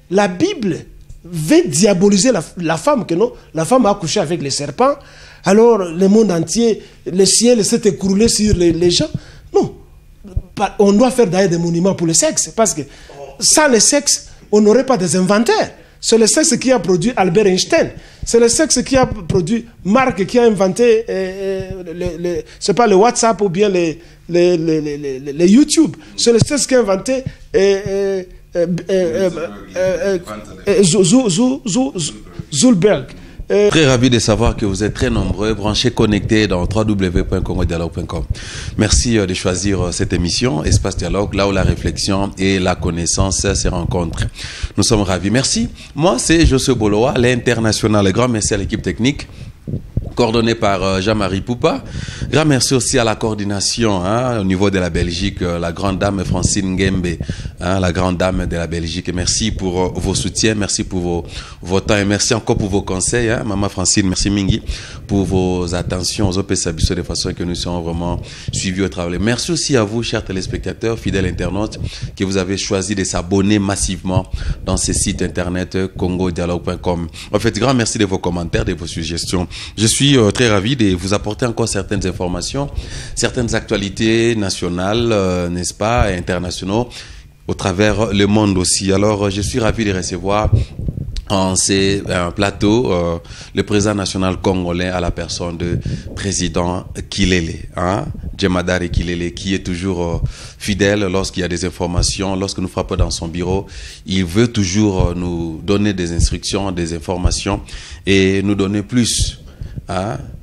la Bible veut diaboliser la femme, que non, la femme a couché avec les serpents, alors le monde entier, le ciel s'est écroulé sur les gens. Non. On doit faire d'ailleurs des monuments pour le sexe, parce que sans le sexe, on n'aurait pas des inventaires. C'est le sexe qui a produit Albert Einstein. C'est le sexe qui a produit Marc, qui a inventé, c'est pas le WhatsApp ou bien les YouTube. C'est le sexe qui a inventé Zulberg. Très ravi de savoir que vous êtes très nombreux, branchés, connectés dans www.congodialogue.com. Merci de choisir cette émission, Espace Dialogue, là où la réflexion et la connaissance se rencontrent. Nous sommes ravis. Merci. Moi, c'est Josué Boloa, l'international. Grand merci à l'équipe technique, coordonné par Jean-Marie Poupa. Grand merci aussi à la coordination au niveau de la Belgique, la grande dame Francine Ngembe, la grande dame de la Belgique. Merci pour vos soutiens, merci pour vos temps et merci encore pour vos conseils. Maman Francine, merci Mingi pour vos attentions aux OPSABISO de façon que nous sommes vraiment suivis au travail. Merci aussi à vous, chers téléspectateurs, fidèles internautes, que vous avez choisi de s'abonner massivement dans ce site internet congodialogue.com. En fait, grand merci de vos commentaires, de vos suggestions. Je suis très ravi de vous apporter encore certaines informations, certaines actualités nationales, n'est-ce pas, et internationaux, au travers le monde aussi. Alors, je suis ravi de recevoir en ces plateaux le président national congolais à la personne de président Kilele, Djemadari Kilele, qui est toujours fidèle lorsqu'il y a des informations, lorsque nous frappons dans son bureau, il veut toujours nous donner des instructions, des informations et nous donner plus.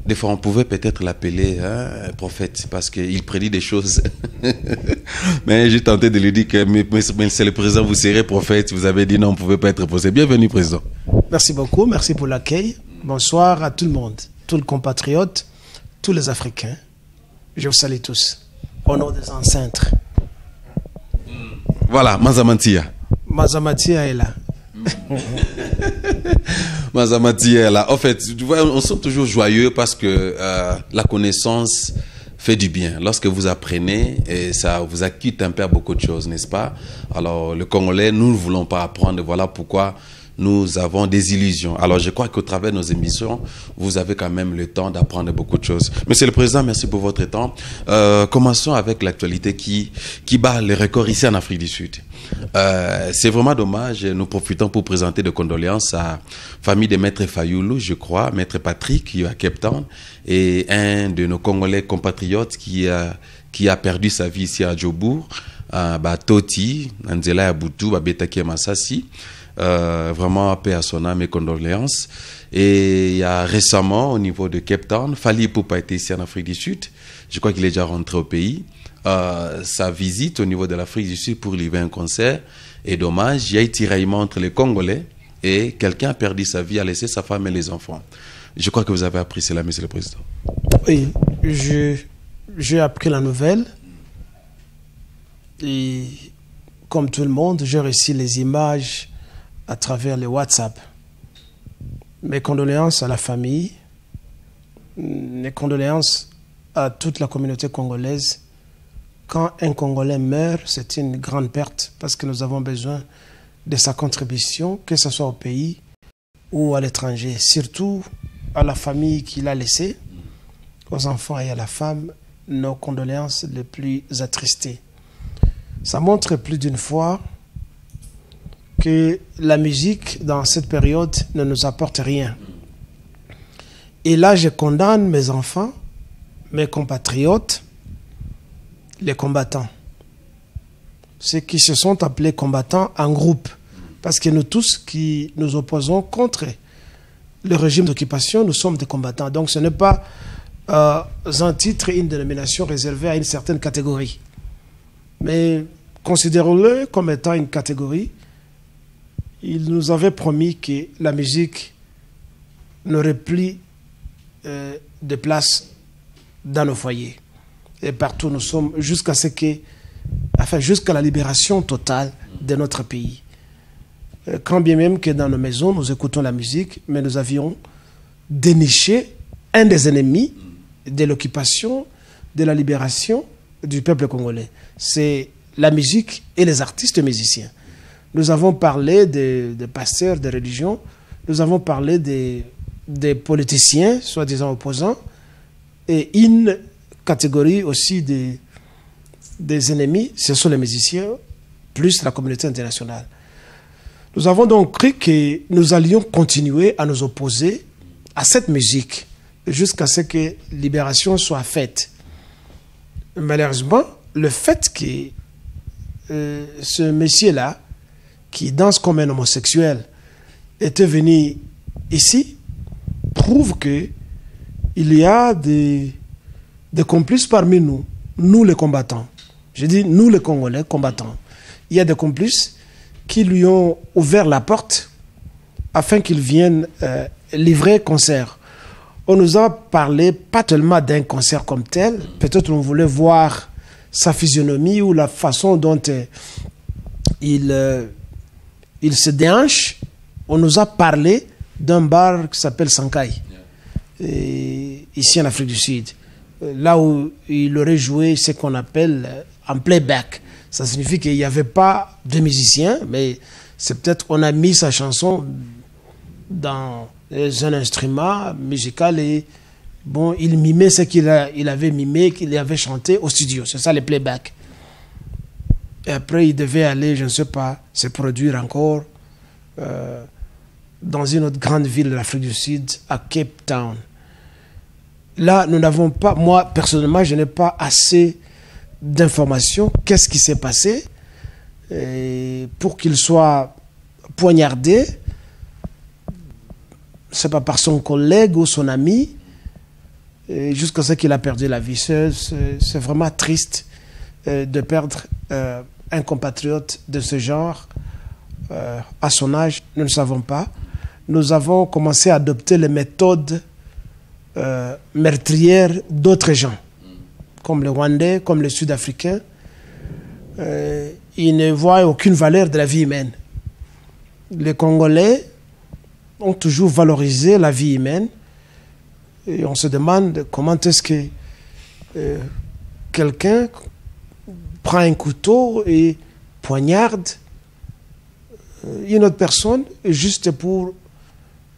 Des fois, on pouvait peut-être l'appeler prophète parce qu'il prédit des choses. Mais j'ai tenté de lui dire que mais c'est le président, vous serez prophète. Vous avez dit non, on ne pouvait pas être prophète. Bienvenue, président. Merci beaucoup. Merci pour l'accueil. Bonsoir à tout le monde, tous les compatriotes, tous les Africains. Je vous salue tous. Au nom des ancêtres. Voilà, Mazamatia. Mazamatia est là. Mazamati est là. En fait, on se sent toujours joyeux parce que la connaissance fait du bien. Lorsque vous apprenez, et ça vous acquitte un peu beaucoup de choses, n'est-ce pas? Alors, le Congolais, nous ne voulons pas apprendre. Voilà pourquoi nous avons des illusions. Alors, je crois qu'au travers de nos émissions, vous avez quand même le temps d'apprendre beaucoup de choses. Monsieur le Président, merci pour votre temps. Commençons avec l'actualité qui bat les records ici en Afrique du Sud. C'est vraiment dommage. Nous profitons pour présenter des condoléances à la famille de Maître Fayoulou, je crois, Maître Patrick, qui est à Cape Town, et un de nos Congolais compatriotes qui a perdu sa vie ici à Djobour, Toti, Nzela Aboutou, Betaki Massassi. Vraiment paix à son âme et condoléances. Et il y a récemment au niveau de Cape Town, Fally Ipupa a été ici en Afrique du Sud. Je crois qu'il est déjà rentré au pays. Sa visite au niveau de l'Afrique du Sud pour livrer un concert est dommage. Il y a eu tiraillement entre les Congolais et quelqu'un a perdu sa vie, a laissé sa femme et les enfants. Je crois que vous avez appris cela, Monsieur le Président. Oui, j'ai appris la nouvelle et comme tout le monde, j'ai reçu les images à travers le WhatsApp. Mes condoléances à la famille, mes condoléances à toute la communauté congolaise. Quand un Congolais meurt, c'est une grande perte parce que nous avons besoin de sa contribution, que ce soit au pays ou à l'étranger. Surtout à la famille qu'il a laissée, aux enfants et à la femme, nos condoléances les plus attristées. Ça montre plus d'une fois que la musique, dans cette période, ne nous apporte rien. Et là, je condamne mes enfants, mes compatriotes, les combattants. Ceux qui se sont appelés combattants en groupe. Parce que nous tous qui nous opposons contre le régime d'occupation, nous sommes des combattants. Donc ce n'est pas un titre et une dénomination réservée à une certaine catégorie. Mais considérons-le comme étant une catégorie. Il nous avait promis que la musique n'aurait plus de place dans nos foyers. Et partout nous sommes, jusqu'à ce que, enfin, jusqu'à la libération totale de notre pays. Quand bien même que dans nos maisons, nous écoutons la musique, mais nous avions déniché un des ennemis de l'occupation, de la libération du peuple congolais. C'est la musique et les artistes musiciens. Nous avons parlé des pasteurs, des religions. Nous avons parlé des politiciens, soi-disant opposants. Et une catégorie aussi des ennemis, ce sont les musiciens, plus la communauté internationale. Nous avons donc cru que nous allions continuer à nous opposer à cette musique jusqu'à ce que libération soit faite. Malheureusement, le fait que ce monsieur-là, qui danse comme un homosexuel, était venu ici, prouve que il y a des complices parmi nous, nous les combattants. Je dis nous les Congolais combattants. Il y a des complices qui lui ont ouvert la porte afin qu'il vienne livrer concert. On nous a parlé pas tellement d'un concert comme tel, peut-être on voulait voir sa physionomie ou la façon dont il se déhanche. On nous a parlé d'un bar qui s'appelle Sankai, ici en Afrique du Sud, là où il aurait joué ce qu'on appelle en playback. Ça signifie qu'il n'y avait pas de musicien, mais c'est peut-être qu'on a mis sa chanson dans un instrument musical et bon, il mimait ce qu'il avait mimé, qu'il avait chanté au studio. C'est ça les playbacks. Et après, il devait aller, je ne sais pas, se produire encore dans une autre grande ville de l'Afrique du Sud, à Cape Town. Là, nous n'avons pas, moi personnellement, je n'ai pas assez d'informations. Qu'est-ce qui s'est passé pour qu'il soit poignardé? C'est pas par son collègue ou son ami, jusqu'à ce qu'il a perdu la vie. C'est vraiment triste de perdre un compatriote de ce genre à son âge. Nous ne savons pas. Nous avons commencé à adopter les méthodes meurtrières d'autres gens, comme les Rwandais, comme les Sud-Africains. Ils ne voient aucune valeur de la vie humaine. Les Congolais ont toujours valorisé la vie humaine. Et on se demande comment est-ce que quelqu'un prend un couteau et poignarde une autre personne juste pour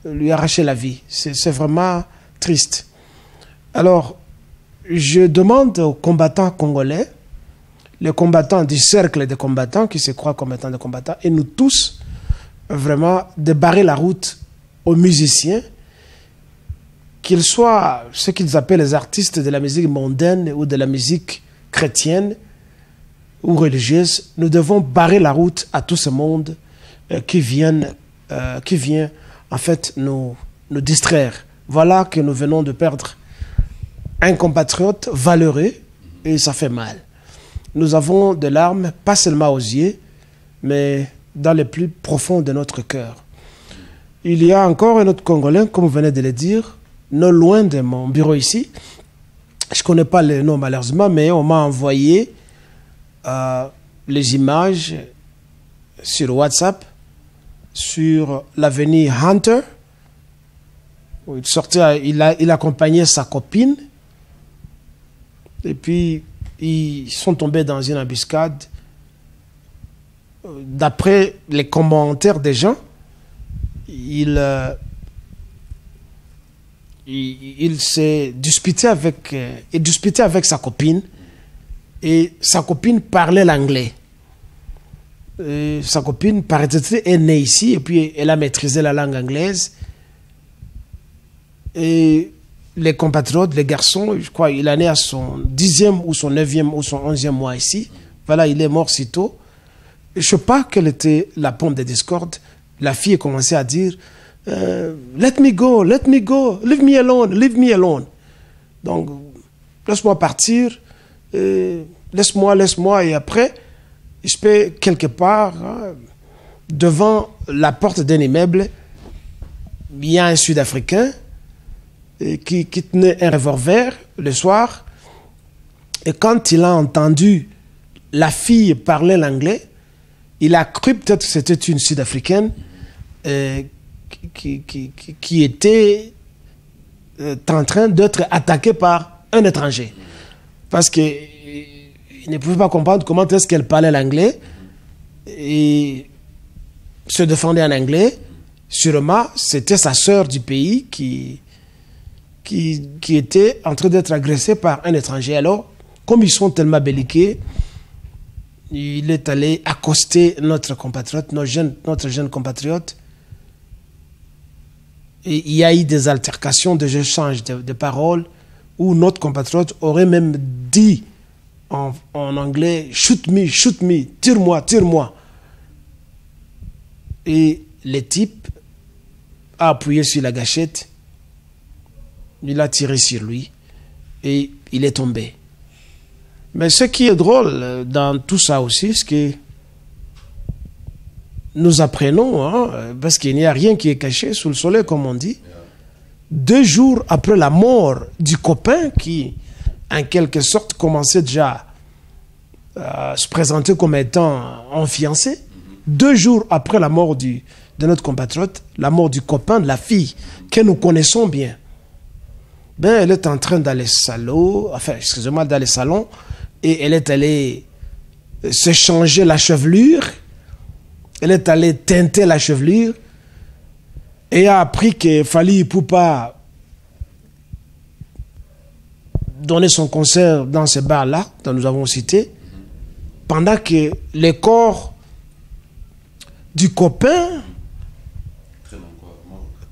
lui arracher la vie. C'est vraiment triste. Alors, je demande aux combattants congolais, les combattants du cercle des combattants qui se croient comme étant des combattants, et nous tous, vraiment, de barrer la route aux musiciens, qu'ils soient ce qu'ils appellent les artistes de la musique mondaine ou de la musique chrétienne ou religieuse. Nous devons barrer la route à tout ce monde qui vient en fait nous distraire. Voilà que nous venons de perdre un compatriote valeureux et ça fait mal. Nous avons des larmes, pas seulement aux yeux, mais dans le plus profond de notre cœur. Il y a encore un autre Congolais, comme vous venez de le dire, non loin de mon bureau ici. Je ne connais pas le nom malheureusement, mais on m'a envoyé les images sur WhatsApp, sur l'avenue Hunter, où il sortait, il accompagnait sa copine, et puis ils sont tombés dans une embuscade. D'après les commentaires des gens, il s'est disputé avec sa copine, et sa copine parlait l'anglais. Sa copine, paraît-il, est née ici et puis elle a maîtrisé la langue anglaise. Et les compatriotes, les garçons, je crois, il est né à son 10e ou son 9e ou son 11e mois ici. Voilà, il est mort si tôt. Je ne sais pas quelle était la pompe de discorde. La fille a commencé à dire let me go, leave me alone. Donc, laisse-moi partir, laisse-moi, et après, je peux quelque part, devant la porte d'un immeuble, il y a un Sud-Africain qui tenait un revolver le soir, et quand il a entendu la fille parler l'anglais, il a cru peut-être que c'était une Sud-Africaine qui était en train d'être attaquée par un étranger. Parce qu'il ne pouvait pas comprendre comment est-ce qu'elle parlait l'anglais. Et se défendait en anglais. Sûrement, c'était sa sœur du pays qui était en train d'être agressée par un étranger. Alors, comme ils sont tellement belliqués, il est allé accoster notre compatriote, notre jeune compatriote. Et il y a eu des altercations, des échanges de paroles où notre compatriote aurait même dit en anglais « shoot me, tire-moi, tire-moi ». Et le type a appuyé sur la gâchette, il a tiré sur lui et il est tombé. Mais ce qui est drôle dans tout ça aussi, c'est que nous apprenons, hein, parce qu'il n'y a rien qui est caché sous le soleil, comme on dit, 2 jours après la mort du copain qui, en quelque sorte, commençait déjà à se présenter comme étant un fiancé, 2 jours après la mort de notre compatriote, la mort du copain de la fille que nous connaissons bien, ben, elle est en train d'aller dans le salon, et elle est allée se changer la chevelure, elle est allée teinter la chevelure, et a appris que Fally Ipupa donnait son concert dans ce bar-là, dont nous avons cité, pendant que le corps du copain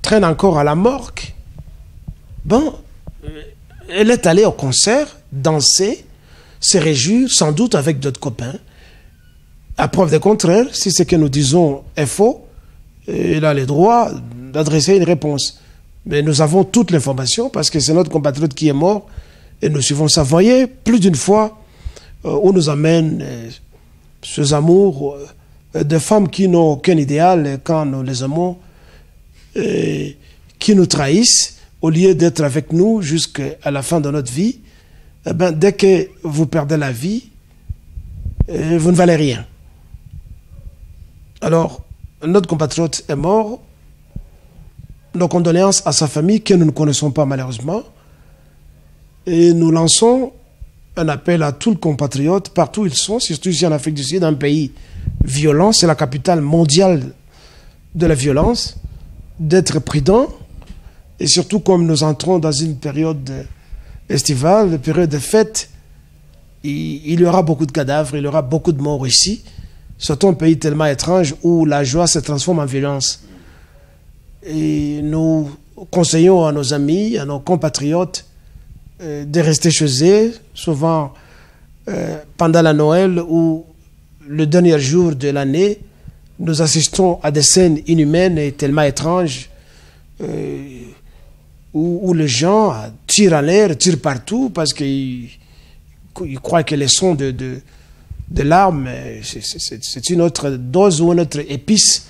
traîne encore à la morgue. Bon, elle est allée au concert, danser, se réjouir, sans doute avec d'autres copains. À preuve du contraire, si ce que nous disons est faux, il a le droit d'adresser une réponse. Mais nous avons toute l'information parce que c'est notre compatriote qui est mort et nous suivons ça. Voyez, plus d'une fois, on nous amène ces amours de femmes qui n'ont aucun idéal quand nous les aimons, qui nous trahissent au lieu d'être avec nous jusqu'à la fin de notre vie. Eh ben, dès que vous perdez la vie, vous ne valez rien. Alors, notre compatriote est mort. Nos condoléances à sa famille, que nous ne connaissons pas malheureusement. Et nous lançons un appel à tous les compatriotes, partout où ils sont, surtout ici en Afrique du Sud, un pays violent, c'est la capitale mondiale de la violence, d'être prudent. Et surtout, comme nous entrons dans une période estivale, une période de fête, il y aura beaucoup de cadavres, il y aura beaucoup de morts ici. Surtout un pays tellement étrange où la joie se transforme en violence. Et nous conseillons à nos amis, à nos compatriotes de rester chez eux, souvent pendant la Noël ou le dernier jour de l'année, nous assistons à des scènes inhumaines et tellement étranges où les gens tirent en l'air, tirent partout parce qu'ils croient que les sons de l'arme, c'est une autre dose ou une autre épice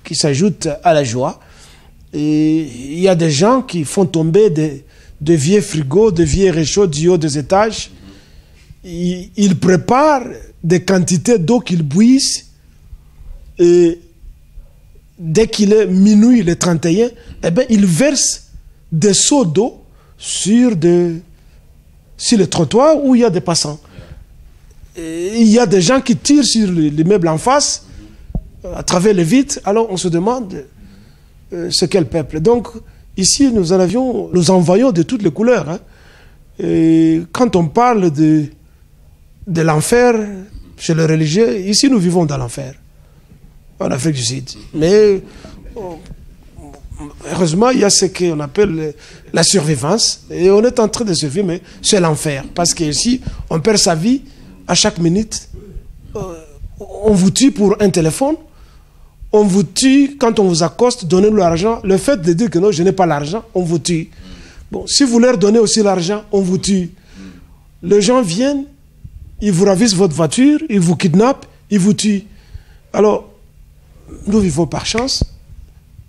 qui s'ajoute à la joie. Et il y a des gens qui font tomber de vieux frigos, de vieux réchauds du haut des étages. Ils préparent des quantités d'eau qu'ils buissent et dès qu'il est minuit le 31, eh ben, ils versent des seaux d'eau sur le trottoir où il y a des passants. Et il y a des gens qui tirent sur les meubles en face à travers les vitres. Alors on se demande c'est quel peuple. Donc ici nous envoyons de toutes les couleurs. Hein. Et quand on parle de l'enfer chez les religieux, ici nous vivons dans l'enfer en Afrique du Sud. Mais heureusement il y a ce qu'on appelle la survivance et on est en train de survivre, mais c'est l'enfer parce que ici on perd sa vie à chaque minute. On vous tue pour un téléphone. On vous tue quand on vous accoste, donnez-nous l'argent. Le fait de dire que non, je n'ai pas l'argent, on vous tue. Bon, si vous leur donnez aussi l'argent, on vous tue. Les gens viennent, ils vous ravissent votre voiture, ils vous kidnappent, ils vous tuent. Alors, nous vivons par chance.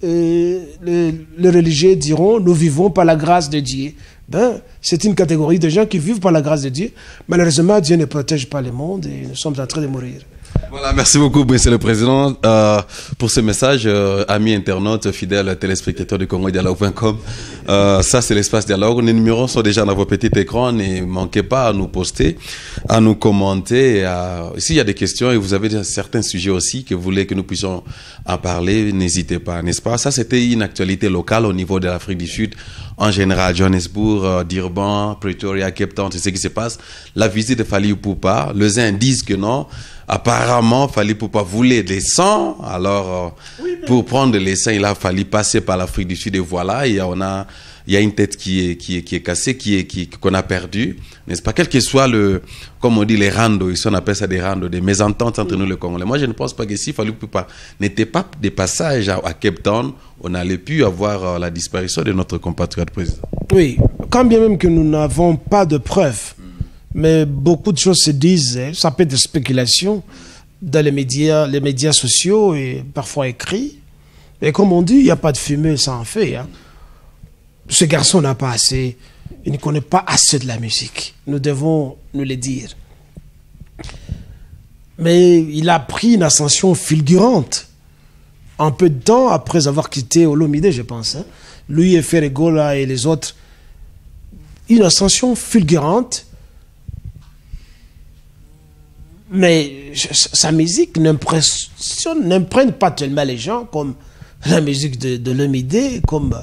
Et les religieux diront, nous vivons par la grâce de Dieu. Ben, c'est une catégorie de gens qui vivent par la grâce de Dieu. Malheureusement, Dieu ne protège pas le monde et nous sommes en train de mourir. Voilà, merci beaucoup, Monsieur le Président, pour ce message, amis internautes, fidèles téléspectateurs du CongoDialogue.com. Ça, c'est l'espace dialogue. Les numéros sont déjà dans vos petits écrans. Ne manquez pas à nous poster, à nous commenter. S'il y a des questions et vous avez certains sujets aussi que vous voulez que nous puissions en parler, n'hésitez pas, n'est-ce pas? Ça, c'était une actualité locale au niveau de l'Afrique du Sud. En général, Johannesburg, Durban, Pretoria, Cape Town, c'est ce qui se passe. La visite de Fally Ipupa, les uns disent que non. Apparemment, Fally Ipupa voulait des sangs. Alors, pour prendre les sangs, il a fallu passer par l'Afrique du Sud. Et voilà, il y a une tête qui est cassée, qu'on a perdue. N'est-ce pas? Quel que soit comme on dit, les randos, ici on appelle ça des randos, des mésententes entre nous, les Congolais. Moi, je ne pense pas que si Fally Ipupa n'était pas des passages à Cape Town, on allait pu avoir la disparition de notre compatriote président. Oui, quand bien même que nous n'avons pas de preuves, mais beaucoup de choses se disent, ça peut être des spéculations dans les médias sociaux et parfois écrits. Et comme on dit, il n'y a pas de fumée sans feu. Hein. Ce garçon n'a pas assez, il ne connaît pas assez de la musique. Nous devons nous le dire. Mais il a pris une ascension fulgurante un peu de temps après avoir quitté Olomide, je pense. Hein. Lui et Ferregola et les autres. Une ascension fulgurante. Mais sa musique n'imprègne pas tellement les gens comme la musique de Olomide, comme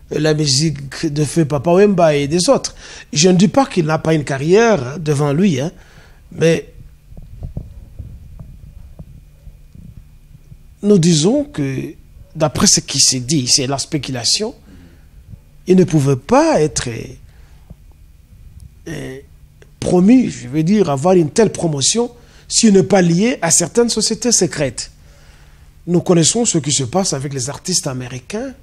la musique de Feu Papa Wemba et des autres. Je ne dis pas qu'il n'a pas une carrière devant lui, hein, mais nous disons que, d'après ce qui s'est dit, c'est la spéculation, il ne pouvait pas être promu, je veux dire, avoir une telle promotion s'il n'est pas lié à certaines sociétés secrètes. Nous connaissons ce qui se passe avec les artistes américains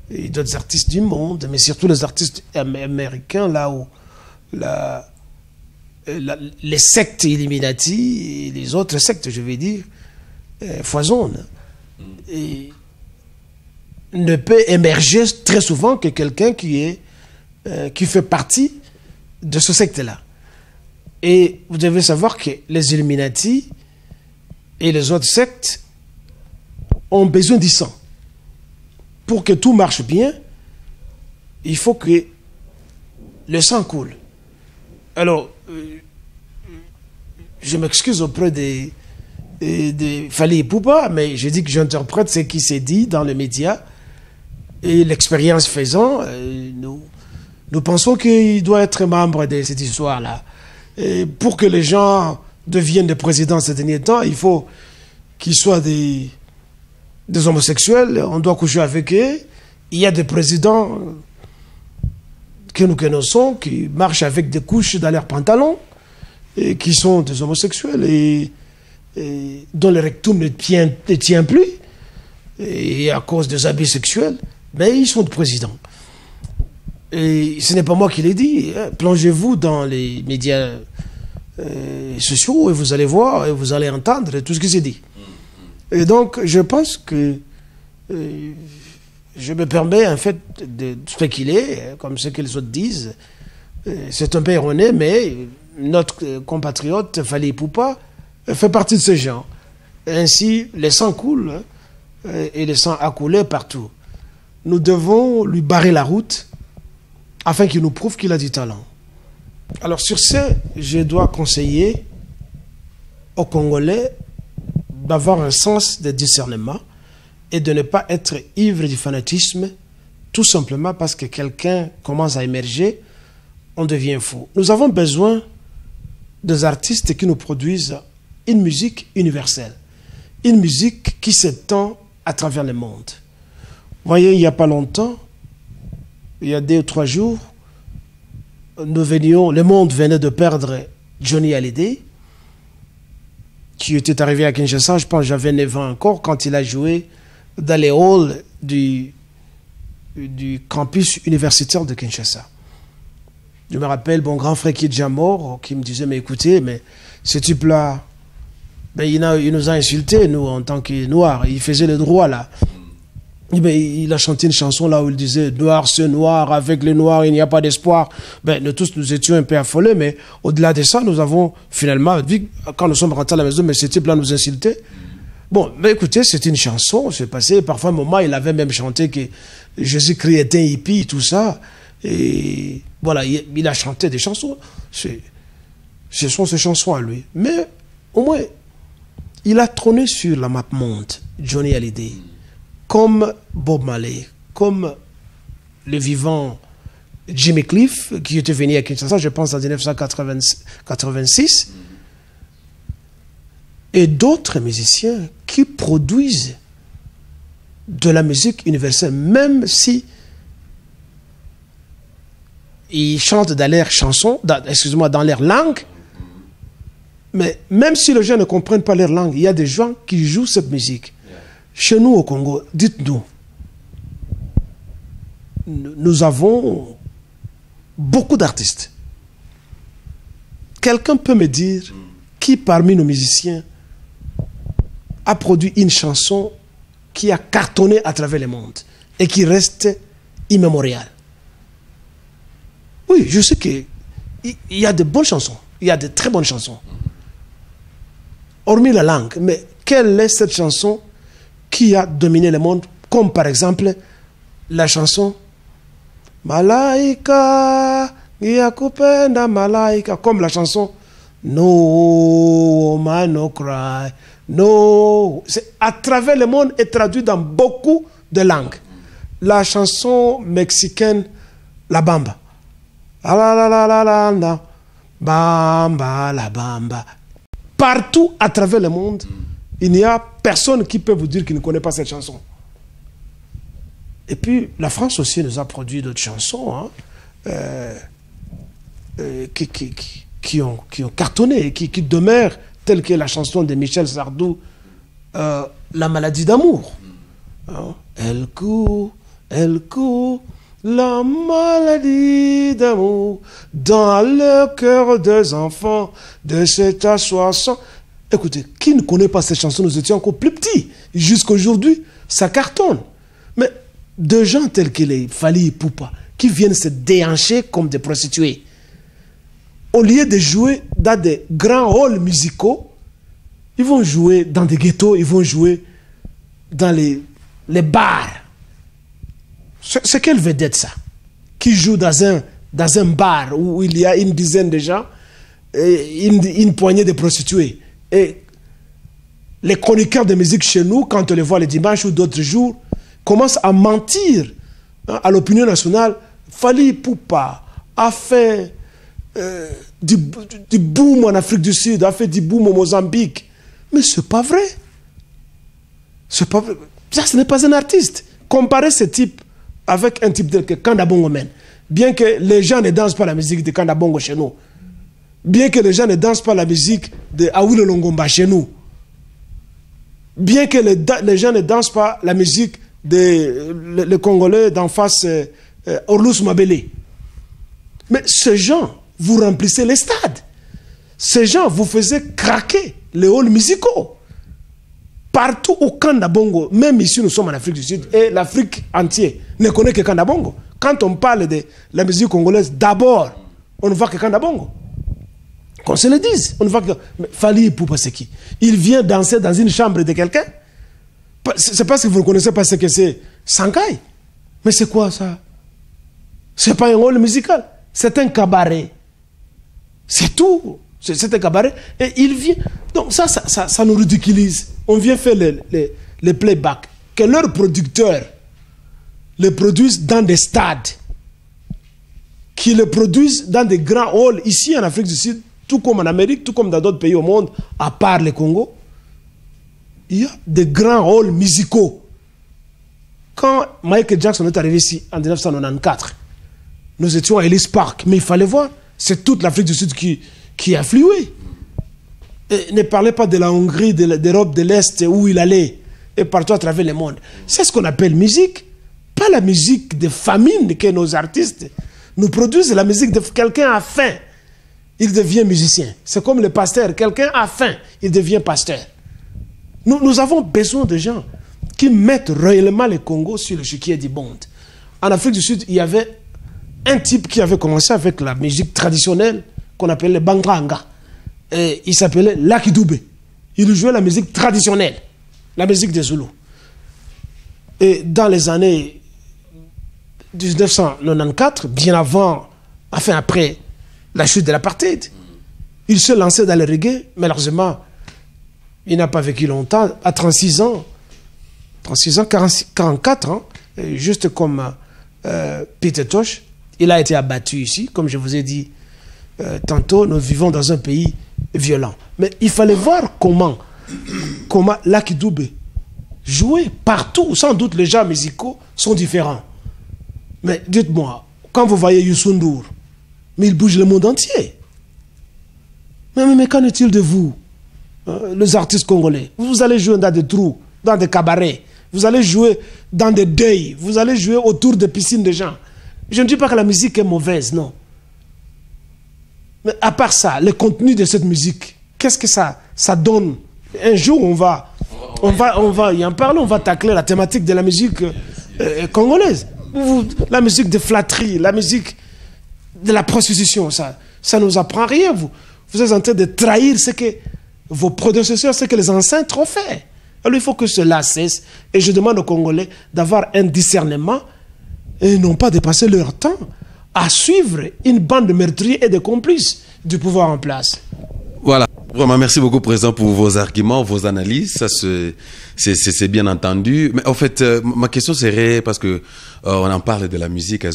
et d'autres artistes du monde, mais surtout les artistes américains, là où les sectes Illuminati et les autres sectes, je vais dire, foisonnent. Et ne peut émerger très souvent que quelqu'un qui fait partie de ce secte-là. Et vous devez savoir que les Illuminati et les autres sectes ont besoin du sang. Pour que tout marche bien, il faut que le sang coule. Alors, je m'excuse auprès de Fally Ipupa, mais je dis que j'interprète ce qui s'est dit dans les médias. Et l'expérience faisant, nous pensons qu'il doit être membre de cette histoire-là. Et pour que les gens deviennent des présidents ces derniers temps, il faut qu'ils soient des homosexuels, on doit coucher avec eux. Il y a des présidents que nous connaissons qui marchent avec des couches dans leurs pantalons et qui sont des homosexuels et dont le rectum ne tient plus et à cause des abus sexuels, mais ils sont des présidents. Et ce n'est pas moi qui l'ai dit. Hein. Plongez-vous dans les médias sociaux et vous allez voir et vous allez entendre tout ce qui s'est dit. Et donc, je pense que je me permets en fait de spéculer, comme ce que les autres disent. C'est un peu erroné, mais notre compatriote Fally Ipupa fait partie de ces gens. Ainsi, le sang coule et le sang a coulé partout. Nous devons lui barrer la route afin qu'il nous prouve qu'il a du talent. Alors sur ce, je dois conseiller aux Congolais d'avoir un sens de discernement et de ne pas être ivre du fanatisme, tout simplement parce que quelqu'un commence à émerger, on devient fou. Nous avons besoin des artistes qui nous produisent une musique universelle, une musique qui s'étend à travers le monde. Vous voyez, il n'y a pas longtemps, il y a 2 ou 3 jours, le monde venait de perdre Johnny Hallyday, qui était arrivé à Kinshasa, je pense que j'avais 9 ans encore, quand il a joué dans les halls du campus universitaire de Kinshasa. Je me rappelle mon grand frère qui est déjà mort, qui me disait, mais écoutez, mais ce type-là, ben, il nous a insultés, nous, en tant que Noirs. Il faisait le droit, là. Ben, il a chanté une chanson là où il disait « Noir, c'est noir, avec les noirs, il n'y a pas d'espoir ». Ben, nous tous, nous étions un peu affolés, mais au-delà de ça, nous avons finalement vu, quand nous sommes rentrés à la maison, mais ce type-là nous insultait. Bon, mais écoutez, c'est une chanson, c'est passé. Parfois, un moment, il avait même chanté que Jésus-Christ était un hippie, tout ça. Et voilà, il a chanté des chansons. Ce sont ses chansons à lui. Mais au moins, il a trôné sur la map monde, Johnny Hallyday, comme Bob Marley, comme le vivant Jimmy Cliff, qui était venu à Kinshasa, je pense, en 1986, et d'autres musiciens qui produisent de la musique universelle, même si ils chantent dans leur chanson, excusez-moi, dans leur langue, mais même si les gens ne comprennent pas leur langue, il y a des gens qui jouent cette musique. Chez nous au Congo, dites-nous, nous avons beaucoup d'artistes. Quelqu'un peut me dire qui parmi nos musiciens a produit une chanson qui a cartonné à travers le monde et qui reste immémoriale? Oui, je sais qu'il y a de bonnes chansons, il y a de très bonnes chansons. Hormis la langue, mais quelle est cette chanson qui a dominé le monde, comme par exemple la chanson Malaika, Yakupenda Malaika, comme la chanson No Man No Cry, No. À travers le monde est traduit dans beaucoup de langues. La chanson mexicaine La Bamba, la Bamba, la Bamba. Partout à travers le monde, il n'y a personne qui peut vous dire qu'il ne connaît pas cette chanson. Et puis, la France aussi nous a produit d'autres chansons qui ont cartonné, qui demeurent, telles que la chanson de Michel Sardou, La maladie d'amour. Elle court, la maladie d'amour, dans le cœur des enfants de 7 à 60. Écoutez, qui ne connaît pas cette chanson? Nous étions encore plus petits. Jusqu'aujourd'hui, ça cartonne. Mais de gens tels que les Fally Ipupa, qui viennent se déhancher comme des prostituées, au lieu de jouer dans des grands halls musicaux, ils vont jouer dans des ghettos, ils vont jouer dans les bars. C'est quelle vedette ça? Qui joue dans un bar où il y a une dizaine de gens, et une poignée de prostituées. Et les chroniqueurs de musique chez nous, quand on les voit les dimanches ou d'autres jours, commencent à mentir à l'opinion nationale. Fally Ipupa a fait du boom en Afrique du Sud, a fait du boom au Mozambique. Mais ce n'est pas vrai. C'est pas vrai. Ça, ce n'est pas un artiste. Comparez ce type avec un type tel que Kanda Bongo Men. Bien que les gens ne dansent pas la musique de Kanda Bongo chez nous, bien que les gens ne dansent pas la musique de Awilo Longomba chez nous, bien que les gens ne dansent pas la musique des Congolais d'en face, Orlus Mabele. Mais ces gens, vous remplissez les stades. Ces gens, vous faisaient craquer les halls musicaux. Partout au Kanda Bongo, même ici nous sommes en Afrique du Sud, et l'Afrique entière ne connaît que Kanda Bongo. Quand on parle de la musique congolaise, d'abord, on ne voit que Kanda Bongo. Qu'on se le dise. On ne voit que... Fally Ipupa, c'est qui? Il vient danser dans une chambre de quelqu'un? C'est parce que vous ne connaissez pas ce que c'est Sankai. Mais c'est quoi ça? C'est pas un hall musical. C'est un cabaret. C'est tout. C'est un cabaret. Et il vient... Donc ça nous ridiculise. On vient faire les playbacks. Que leurs producteurs les produisent dans des stades. Qui les produisent dans des grands halls ici en Afrique du Sud, tout comme en Amérique, tout comme dans d'autres pays au monde, à part le Congo. Il y a des grands halls musicaux. Quand Michael Jackson est arrivé ici en 1994, nous étions à Ellis Park, mais il fallait voir, c'est toute l'Afrique du Sud qui affluait. Et ne parlez pas de la Hongrie, de l'Europe de l'Est où il allait, et partout à travers le monde. C'est ce qu'on appelle musique, pas la musique de famine que nos artistes nous produisent, la musique de quelqu'un a faim, il devient musicien. C'est comme le pasteur, quelqu'un a faim, il devient pasteur. Nous avons besoin de gens qui mettent réellement le Congo sur le chiquier du monde. En Afrique du Sud, il y avait un type qui avait commencé avec la musique traditionnelle qu'on appelait le Bangranga. Et il s'appelait Lucky Dube. Il jouait la musique traditionnelle, la musique des Zoulous. Et dans les années 1994, bien avant, enfin après la chute de l'apartheid, il se lançait dans le reggae. Malheureusement, il n'a pas vécu longtemps, à 36 ans, 44 ans, juste comme Peter Tosh. Il a été abattu ici, comme je vous ai dit tantôt, nous vivons dans un pays violent. Mais il fallait voir comment Lucky Dube jouait partout. Sans doute, les genres musicaux sont différents. Mais dites-moi, quand vous voyez Youssou N'Dour, mais il bouge le monde entier. Mais qu'en est-il de vous, les artistes congolais? Vous allez jouer dans des trous, dans des cabarets, vous allez jouer dans des deuils, vous allez jouer autour des piscines de gens. Je ne dis pas que la musique est mauvaise, non. Mais à part ça, le contenu de cette musique, qu'est-ce que ça donne? Un jour, on va y en parler, on va tacler la thématique de la musique congolaise. La musique de flatterie, la musique de la prostitution, ça ne nous apprend rien. Vous êtes en train de trahir ce que vos prédécesseurs, ce que les ancêtres ont fait. Alors il faut que cela cesse. Et je demande aux Congolais d'avoir un discernement et non pas de passer leur temps à suivre une bande de meurtriers et de complices du pouvoir en place. Voilà. Vraiment, merci beaucoup, Président, pour vos arguments, vos analyses. Ça, c'est bien entendu. Mais en fait, ma question serait, parce que on en parle de la musique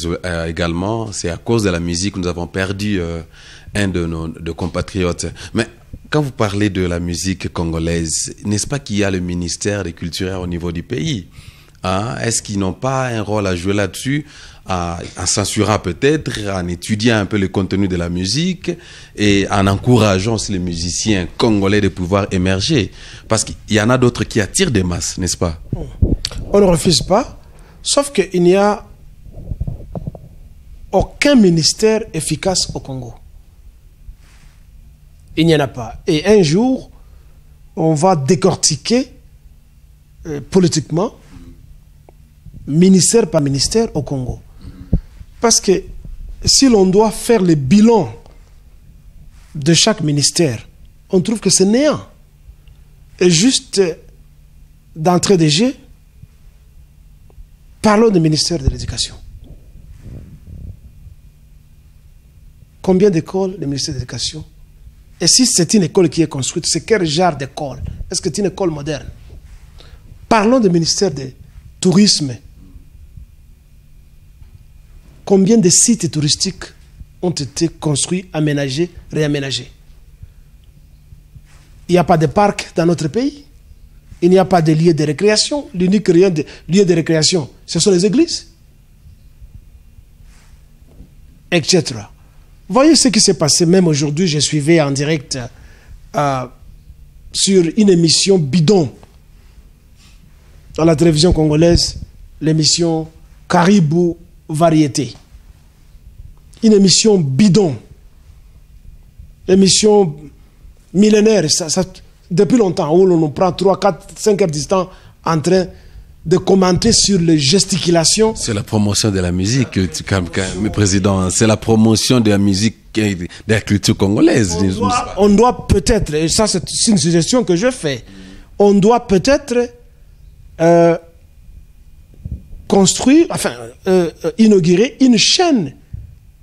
également, c'est à cause de la musique que nous avons perdu un de nos compatriotes. Mais quand vous parlez de la musique congolaise, n'est-ce pas qu'il y a le ministère des Cultures au niveau du pays? Hein? Est-ce qu'ils n'ont pas un rôle à jouer là-dessus, en censurant peut-être, en étudiant un peu le contenu de la musique et en encourageant aussi les musiciens congolais de pouvoir émerger? Parce qu'il y en a d'autres qui attirent des masses, n'est-ce pas? On ne refuse pas, sauf qu'il n'y a aucun ministère efficace au Congo. Il n'y en a pas. Et un jour, on va décortiquer politiquement, ministère par ministère au Congo. Parce que si l'on doit faire le bilan de chaque ministère, on trouve que c'est néant. Et juste d'entrée de jeu, parlons du ministère de l'Éducation. Combien d'écoles le ministère de l'Éducation? Et si c'est une école qui est construite, c'est quel genre d'école? Est-ce que c'est une école moderne? Parlons du ministère du Tourisme. Combien de sites touristiques ont été construits, aménagés, réaménagés? Il n'y a pas de parc dans notre pays. Il n'y a pas de lieux de récréation. L'unique lieu de récréation, ce sont les églises. Etc. Voyez ce qui s'est passé. Même aujourd'hui, je suivais en direct sur une émission bidon dans la télévision congolaise, l'émission Caribou Variété. Une émission bidon. Émission millénaire. Depuis longtemps, où l'on nous prend 3, 4, 5 heures de temps en train de commenter sur les gesticulations. C'est la promotion de la musique, Président. C'est la promotion de la musique, de la culture congolaise. On doit peut-être, et ça c'est une suggestion que je fais, on doit peut-être construire, enfin, inaugurer une chaîne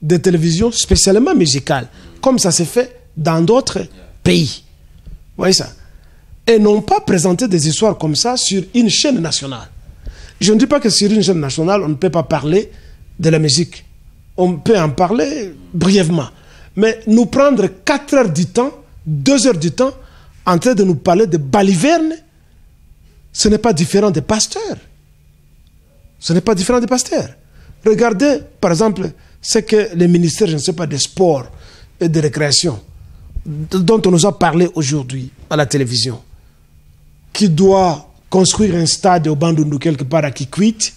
de télévision spécialement musicale, comme ça s'est fait dans d'autres pays. Vous voyez ça? Et non pas présenter des histoires comme ça sur une chaîne nationale. Je ne dis pas que sur une chaîne nationale, on ne peut pas parler de la musique. On peut en parler brièvement. Mais nous prendre 4 heures du temps, 2 heures du temps, en train de nous parler de balivernes, ce n'est pas différent des pasteurs. Ce n'est pas différent des pasteurs. Regardez, par exemple, ce que les ministères, je ne sais pas, des sports et de récréation, dont on nous a parlé aujourd'hui à la télévision, qui doit construire un stade au Bandundu quelque part à Kikwit,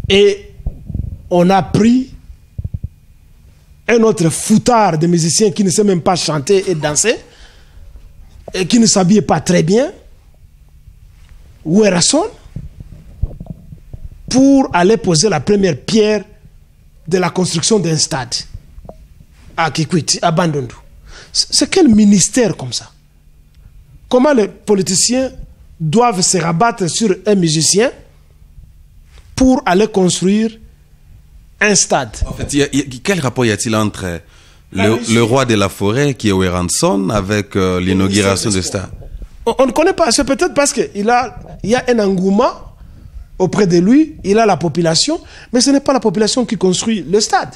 et on a pris un autre foutard de musiciens qui ne sait même pas chanter et danser, et qui ne s'habille pas très bien, Ouerasson pour aller poser la première pierre de la construction d'un stade à Kikwit, à Bandundu. C'est quel ministère comme ça? Comment les politiciens doivent se rabattre sur un musicien pour aller construire un stade? En fait, quel rapport y a-t-il entre le roi de la forêt, qui est Ouerasson, avec l'inauguration du stade? On ne connaît pas. C'est peut-être parce qu'il y a un engouement auprès de lui, il a la population, mais ce n'est pas la population qui construit le stade.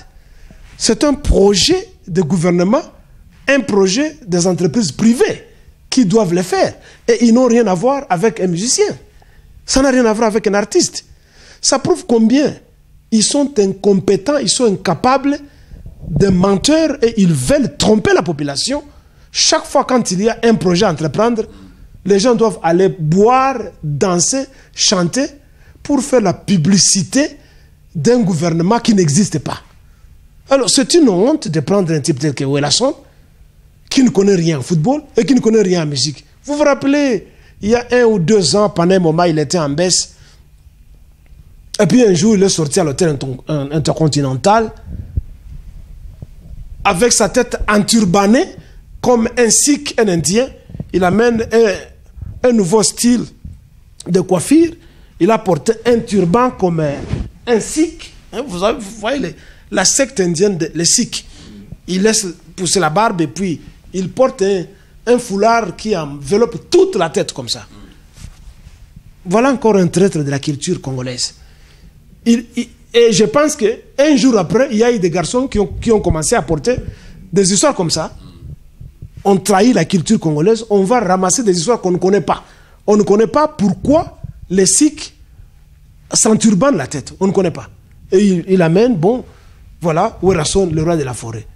C'est un projet de gouvernement, un projet des entreprises privées qui doivent le faire. Et ils n'ont rien à voir avec un musicien. Ça n'a rien à voir avec un artiste. Ça prouve combien ils sont incompétents, ils sont incapables de menteurs et ils veulent tromper la population. Chaque fois quand il y a un projet à entreprendre, les gens doivent aller boire, danser, chanter pour faire la publicité d'un gouvernement qui n'existe pas. Alors c'est une honte de prendre un type tel que Ouerasson, qui ne connaît rien en football et qui ne connaît rien en musique. Vous vous rappelez, il y a 1 ou 2 ans, pendant un moment, il était en baisse. Et puis un jour, il est sorti à l'hôtel intercontinental avec sa tête enturbanée comme un sikh, un indien. Il amène un nouveau style de coiffure. Il a porté un turban comme un sikh. Vous voyez la secte indienne, les sikhs. Il laisse pousser la barbe et puis il porte un foulard qui enveloppe toute la tête comme ça. Voilà encore un traître de la culture congolaise. Et je pense qu'un jour après, il y a eu des garçons qui ont commencé à porter des histoires comme ça. On trahit la culture congolaise, on va ramasser des histoires qu'on ne connaît pas. On ne connaît pas pourquoi les Sikhs s'enturbanent la tête. On ne connaît pas. Et il amène, bon, voilà, Ouerasson, le roi de la forêt.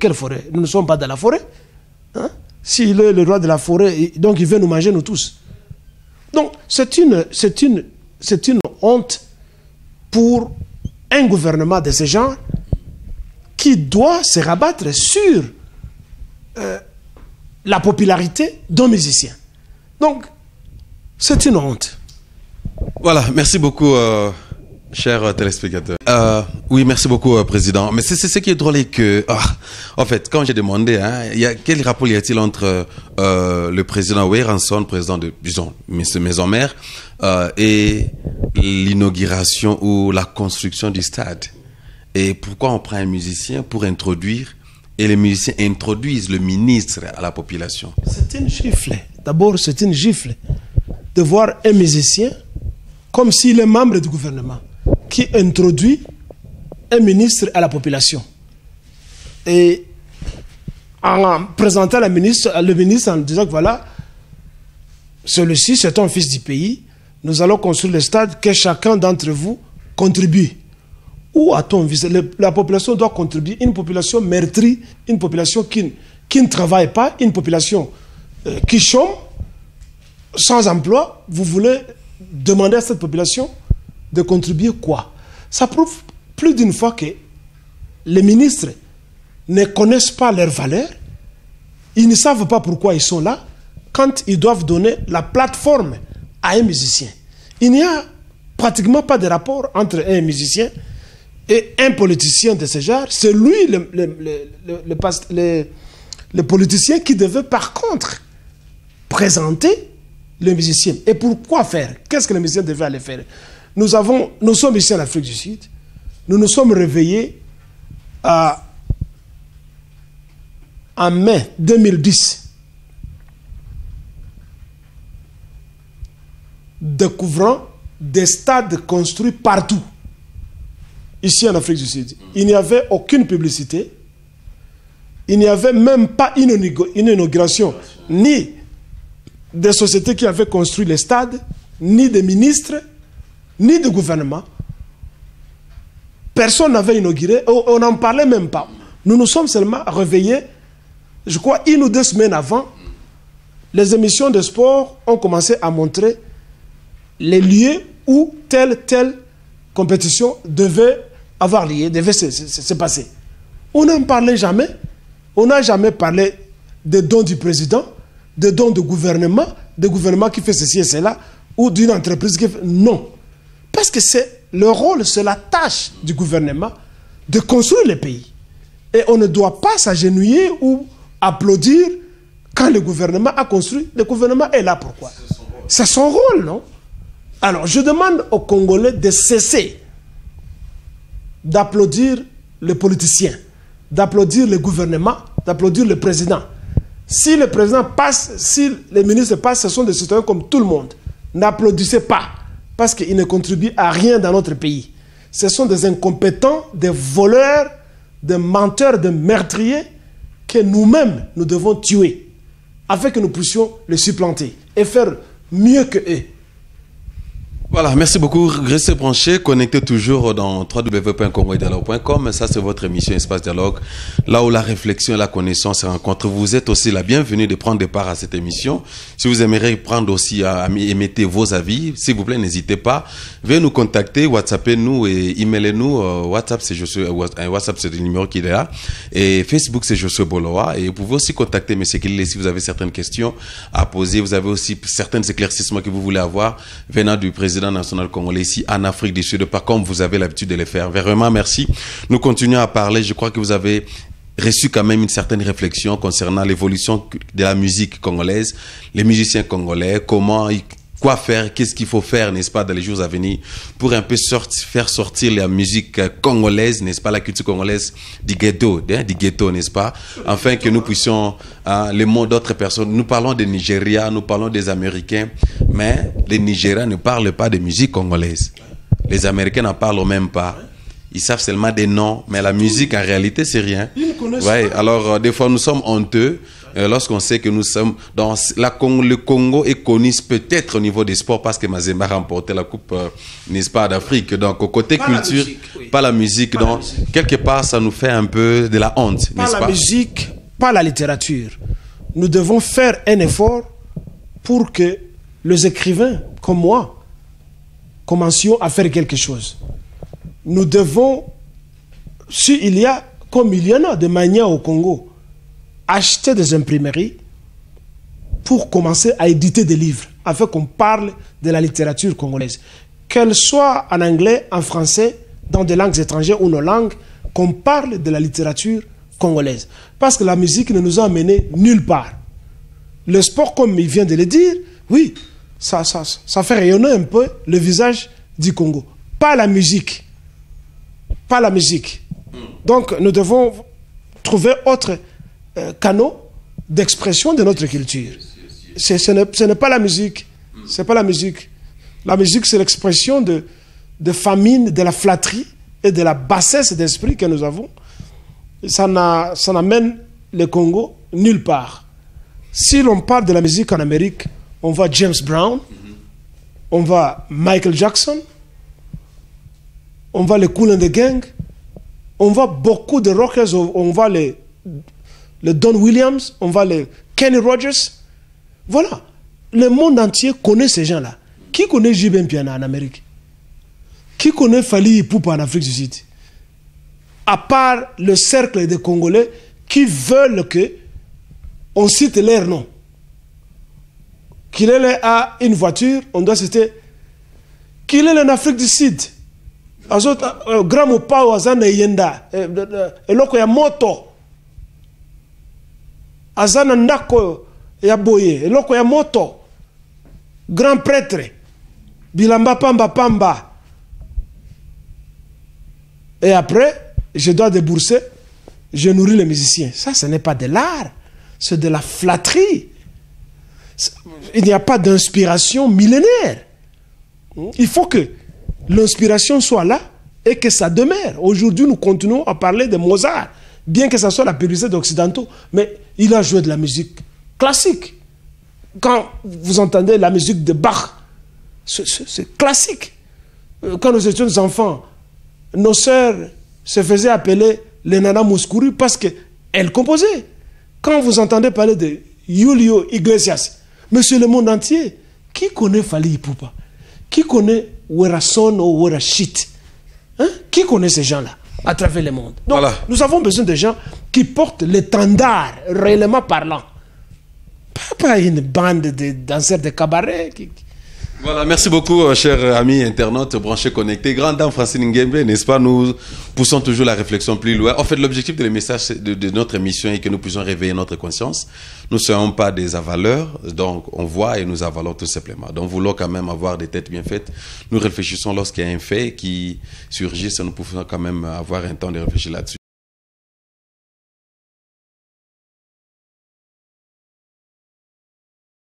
Quelle forêt? Nous ne sommes pas dans la forêt. Hein? S'il est le roi de la forêt, donc il veut nous manger, nous tous. Donc, c'est une honte pour un gouvernement de ce genre qui doit se rabattre sur la popularité d'un musicien. Donc, c'est une honte. Voilà, merci beaucoup, cher téléspectateur. Oui, merci beaucoup, Président. Mais c'est ce qui est drôle et que, en fait, quand j'ai demandé, quel rapport y a-t-il entre le président Ouerasson, président de, disons, Maison Mère, et l'inauguration ou la construction du stade? Et pourquoi on prend un musicien pour introduire, et les musiciens introduisent le ministre à la population? C'est une gifle. D'abord, c'est une gifle de voir un musicien comme s'il est membre du gouvernement qui introduit un ministre à la population. Et en présentant le ministre en disant que voilà, celui-ci c'est un fils du pays, nous allons construire le stade, que chacun d'entre vous contribue. Où a-t-on vu? La population doit contribuer, une population meurtrie, une population qui ne travaille pas, une population qui chôme, sans emploi. Vous voulez demander à cette population de contribuer quoi? Ça prouve plus d'une fois que les ministres ne connaissent pas leurs valeurs, ils ne savent pas pourquoi ils sont là, quand ils doivent donner la plateforme à un musicien. Il n'y a pratiquement pas de rapport entre un musicien et un politicien de ce genre. C'est lui, le politicien, qui devait par contre présenter le musicien. Et pourquoi faire? Qu'est-ce que le musicien devait aller faire? Nous sommes ici en Afrique du Sud. Nous nous sommes réveillés en mai 2010, découvrant des stades construits partout, ici en Afrique du Sud. Il n'y avait aucune publicité, il n'y avait même pas une inauguration, ni des sociétés qui avaient construit les stades, ni des ministres, ni de gouvernement. Personne n'avait inauguré, on n'en parlait même pas. Nous nous sommes seulement réveillés, je crois, 1 ou 2 semaines avant. Les émissions de sport ont commencé à montrer les lieux où telle compétition devait avoir lieu, devait se passer. On n'en parlait jamais. On n'a jamais parlé des dons du président, des dons du gouvernement qui fait ceci et cela. ou d'une entreprise qui fait... Non. Parce que c'est le rôle, c'est la tâche du gouvernement de construire le pays. Et on ne doit pas s'agenouiller ou applaudir quand le gouvernement a construit. Le gouvernement est là pourquoi? C'est son rôle, non? Alors, je demande aux Congolais de cesser d'applaudir les politiciens, d'applaudir le gouvernement, d'applaudir le président. Si le président passe, si les ministres passent, ce sont des citoyens comme tout le monde. N'applaudissez pas, parce qu'ils ne contribuent à rien dans notre pays. Ce sont des incompétents, des voleurs, des menteurs, des meurtriers que nous-mêmes, nous devons tuer, afin que nous puissions les supplanter et faire mieux que eux. Voilà, merci beaucoup. Restez branchés, connectez toujours dans www.congodialogue.com. Ça, c'est votre émission Espace Dialogue, là où la réflexion et la connaissance se rencontrent. Vous êtes aussi la bienvenue de prendre part à cette émission. Si vous aimeriez prendre aussi, émettez vos avis, s'il vous plaît, n'hésitez pas. Veuillez nous contacter, WhatsAppez-nous et emailez-nous. WhatsApp, c'est le numéro qui est là. Et Facebook, c'est Josué Boloa. Et vous pouvez aussi contacter M. Kilile si vous avez certaines questions à poser. Vous avez aussi certains éclaircissements que vous voulez avoir venant du président national congolais ici en Afrique du Sud, pas comme vous avez l'habitude de le faire. Vraiment, merci. Nous continuons à parler. Je crois que vous avez reçu quand même une certaine réflexion concernant l'évolution de la musique congolaise, les musiciens congolais, quoi faire, qu'est-ce qu'il faut faire, n'est-ce pas, dans les jours à venir, pour un peu faire sortir la musique congolaise, n'est-ce pas, la culture congolaise du ghetto, n'est-ce pas, afin que nous puissions, les mots d'autres personnes, nous parlons des Nigériens, nous parlons des Américains, mais les Nigériens ne parlent pas de musique congolaise. Les Américains n'en parlent même pas. Ils savent seulement des noms, mais la musique, en réalité, c'est rien. Ils ne connaissent pas. Alors, des fois, nous sommes honteux lorsqu'on sait que nous sommes dans le Congo est connu peut-être au niveau des sports parce que Mazembe a remporté la coupe, n'est-ce pas, d'Afrique. Donc, au côté pas culture, la musique, oui. Pas la musique. Donc, quelque part, ça nous fait un peu de la honte, n'est-ce pas? Pas la musique, pas la littérature. Nous devons faire un effort pour que les écrivains, comme moi, commencions à faire quelque chose. Nous devons, s'il y a, comme il y en a de manière au Congo, acheter des imprimeries pour commencer à éditer des livres, afin qu'on parle de la littérature congolaise. Qu'elle soit en anglais, en français, dans des langues étrangères ou nos langues, qu'on parle de la littérature congolaise. Parce que la musique ne nous a amené nulle part. Le sport, comme il vient de le dire, oui, ça fait rayonner un peu le visage du Congo. Pas la musique. Pas la musique. Donc, nous devons trouver autre canaux d'expression de notre culture. Ce n'est pas la musique. C'est pas la musique. La musique, c'est l'expression de famine, de la flatterie et de la bassesse d'esprit que nous avons. Ça n'amène le Congo nulle part. Si l'on parle de la musique en Amérique, on voit James Brown, on voit Michael Jackson, on voit les Kool and the Gang, on voit beaucoup de rockers, on voit les Don Williams, on voit les Kenny Rogers. Voilà. Le monde entier connaît ces gens-là. Qui connaît J.B. Mpiana en Amérique? Qui connaît Fally Ipupa en Afrique du Sud? À part le cercle des Congolais qui veulent que on cite leur nom. Qu'il a une voiture, on doit citer qu'il est en Afrique du Sud. Grand Mopao Azana Yenda, eloko ya moto. Azana Ndako ya Boye, eloko ya moto. Grand prêtre, Bilamba Pamba Pamba. Et après, je dois débourser, je nourris les musiciens. Ça, ce n'est pas de l'art, c'est de la flatterie. Il n'y a pas d'inspiration millénaire. Il faut que l'inspiration soit là et que ça demeure. Aujourd'hui, nous continuons à parler de Mozart, bien que ça soit la publicité d'Occidentaux, mais il a joué de la musique classique. Quand vous entendez la musique de Bach, c'est classique. Quand nous étions enfants, nos sœurs se faisaient appeler les Nana Mouskouri parce qu'elles composaient. Quand vous entendez parler de Julio Iglesias, monsieur le monde entier, qui connaît Fally Ipupa? Qui connaît Werason ou Werashit? Qui connaît ces gens-là à travers le monde? Donc, voilà. Nous avons besoin de gens qui portent l'étendard, réellement parlant. Pas une bande de danseurs de cabaret. Voilà, merci beaucoup, chers amis internautes branchés connectés. Grande dame Francine Nguembe, n'est-ce pas? Nous poussons toujours la réflexion plus loin. En fait, l'objectif de, de notre émission est que nous puissions réveiller notre conscience. Nous ne sommes pas des avaleurs, donc on voit et nous avalons tout simplement. Donc, voulons quand même avoir des têtes bien faites. Nous réfléchissons lorsqu'il y a un fait qui surgit, nous pouvons quand même avoir un temps de réfléchir là-dessus.